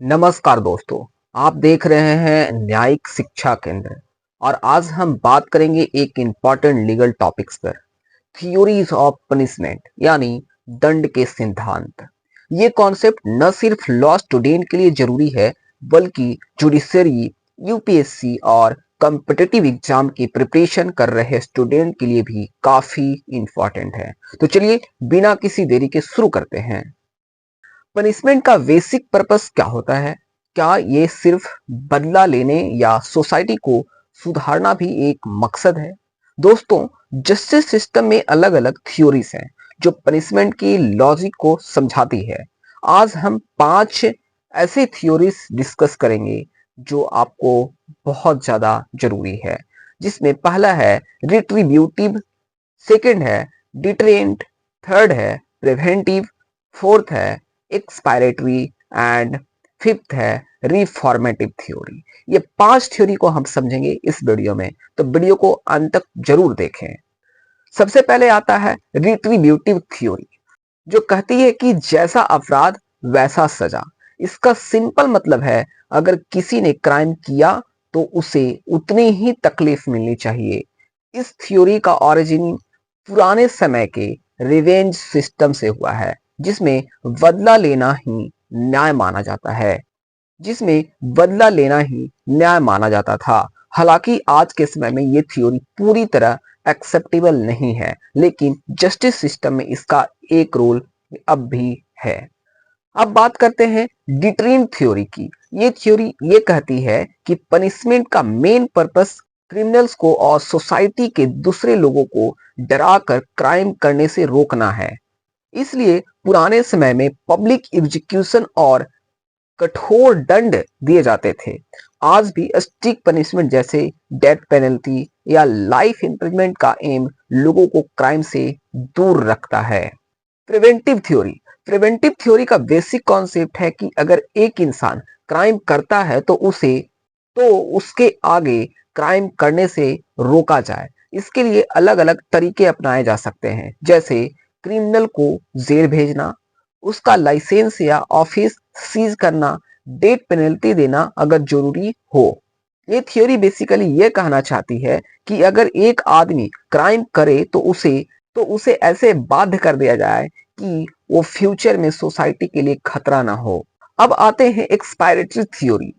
नमस्कार दोस्तों, आप देख रहे हैं न्यायिक शिक्षा केंद्र और आज हम बात करेंगे एक इम्पॉर्टेंट लीगल टॉपिक्स पर। थ्योरीज ऑफ पनिशमेंट यानी दंड के सिद्धांत। ये कॉन्सेप्ट न सिर्फ लॉ स्टूडेंट के लिए जरूरी है बल्कि जुडिशरी, यूपीएससी और कॉम्पिटिटिव एग्जाम की प्रिपरेशन कर रहे स्टूडेंट के लिए भी काफी इम्पोर्टेंट है। तो चलिए बिना किसी देरी के शुरू करते हैं। पनिशमेंट का बेसिक पर्पस क्या होता है? क्या ये सिर्फ बदला लेने या सोसाइटी को सुधारना भी एक मकसद है? दोस्तों, जस्टिस सिस्टम में अलग अलग थ्योरीज हैं जो पनिशमेंट की लॉजिक को समझाती है। आज हम 5 ऐसे थ्योरीज डिस्कस करेंगे जो आपको बहुत ज्यादा जरूरी है, जिसमें पहला है रिट्रीब्यूटिव, सेकंड है डिटरेंट, थर्ड है प्रिवेंटिव, फोर्थ है एक्सपायरेटरी एंड फिफ्थ है रिफॉर्मेटिव थ्योरी। ये 5 थ्योरी को हम समझेंगे इस वीडियो में, तो वीडियो को अंत तक जरूर देखें। सबसे पहले आता है रिट्रीब्यूटिव थ्योरी, जो कहती है कि जैसा अपराध वैसा सजा। इसका सिंपल मतलब है, अगर किसी ने क्राइम किया तो उसे उतनी ही तकलीफ मिलनी चाहिए। इस थ्योरी का ओरिजिन पुराने समय के रिवेंज सिस्टम से हुआ है, जिसमें बदला लेना ही न्याय माना जाता है जिसमें बदला लेना ही न्याय माना जाता था। हालांकि आज के समय में ये थ्योरी पूरी तरह एक्सेप्टेबल नहीं है, लेकिन जस्टिस सिस्टम में इसका एक रोल अब भी है। अब बात करते हैं डिटरेंट थ्योरी की। ये थ्योरी ये कहती है कि पनिशमेंट का मेन पर्पस क्रिमिनल्स को और सोसाइटी के दूसरे लोगों को डराकर क्राइम करने से रोकना है। इसलिए पुराने समय में पब्लिक एग्जीक्यूशन और कठोर दंड दिए जाते थे। आज भी स्ट्रिक्ट पनिशमेंट जैसे डेथ पेनल्टी या लाइफ इम्प्रिजनमेंट का एम लोगों को क्राइम से दूर रखता है। Preventive theory. प्रिवेंटिव थ्योरी का बेसिक कॉन्सेप्ट है कि अगर एक इंसान क्राइम करता है तो उसके आगे क्राइम करने से रोका जाए। इसके लिए अलग अलग तरीके अपनाए जा सकते हैं, जैसे क्रिमिनल को जेल भेजना, उसका लाइसेंस या ऑफिस सीज करना, डेथ पेनल्टी देना अगर जरूरी हो। ये थ्योरी बेसिकली ये कहना चाहती है कि अगर एक आदमी क्राइम करे तो उसे ऐसे बाध्य कर दिया जाए कि वो फ्यूचर में सोसाइटी के लिए खतरा ना हो। अब आते हैं एक्सपायरेटरी थ्योरी।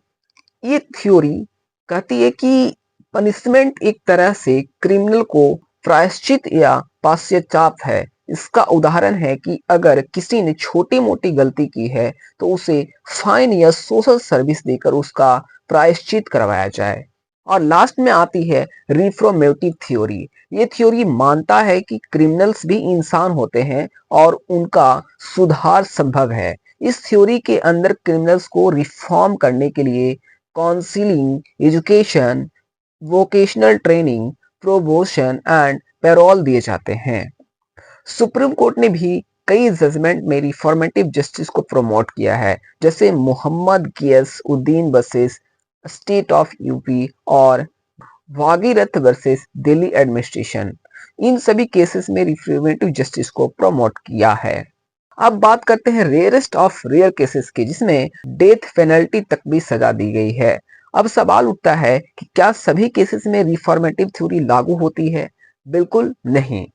ये थ्योरी कहती है कि पनिशमेंट एक तरह से क्रिमिनल को प्रायश्चित या पश्चाताप है। इसका उदाहरण है कि अगर किसी ने छोटी मोटी गलती की है तो उसे फाइन या सोशल सर्विस देकर उसका प्रायश्चित करवाया जाए। और लास्ट में आती है रिफॉर्मेटिव थ्योरी। ये थ्योरी मानता है कि क्रिमिनल्स भी इंसान होते हैं और उनका सुधार संभव है। इस थ्योरी के अंदर क्रिमिनल्स को रिफॉर्म करने के लिए counselling, education, vocational training, probation and parole दिए जाते हैं। सुप्रीम कोर्ट ने भी कई जजमेंट में रिफॉर्मेटिव जस्टिस को प्रमोट किया है, जैसे Mohammad Giyas Uddin versus state of UP और भागीरथ वर्सेस दिल्ली एडमिनिस्ट्रेशन। इन सभी केसेस में रिफॉर्मेटिव जस्टिस को प्रमोट किया है। अब बात करते हैं रेयरेस्ट ऑफ रेयर केसेस की, जिसमें डेथ पेनल्टी तक भी सजा दी गई है। अब सवाल उठता है कि क्या सभी केसेस में रिफॉर्मेटिव थ्योरी लागू होती है? बिल्कुल नहीं।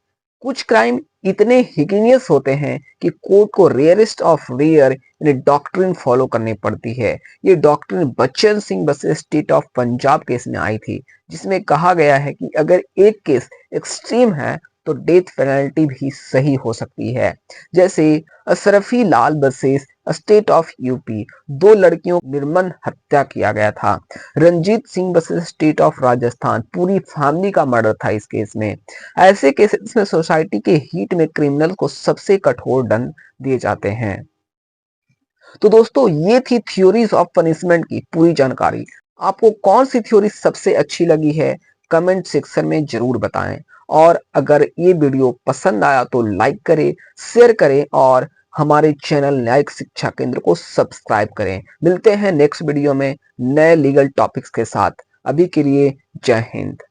कुछ क्राइम इतने हिगेनियस होते हैं कि कोर्ट को रेयरेस्ट ऑफ रेयर यानी डॉक्ट्रिन फॉलो करनी पड़ती है। ये doctrine Bachchan Singh versus state of Punjab case में आई थी, जिसमें कहा गया है कि अगर एक केस एक्सट्रीम है तो डेथ पेनल्टी भी सही हो सकती है। जैसे Ashrafi Lal versus state of UP, 2 लड़कियों निर्मम हत्या किया गया था। Ranjit Singh versus state of Rajasthan, पूरी फैमिली का मर्डर था इस केस में। ऐसे केसेस में सोसाइटी के हीट में क्रिमिनल को सबसे कठोर दंड दिए जाते हैं। तो दोस्तों, ये थी थ्योरीज ऑफ पनिशमेंट की पूरी जानकारी। आपको कौन सी थ्योरी सबसे अच्छी लगी है कमेंट सेक्शन में जरूर बताएं। और अगर ये वीडियो पसंद आया तो लाइक करें, शेयर करें और हमारे चैनल न्यायिक शिक्षा केंद्र को सब्सक्राइब करें। मिलते हैं नेक्स्ट वीडियो में नए लीगल टॉपिक्स के साथ। अभी के लिए जय हिंद।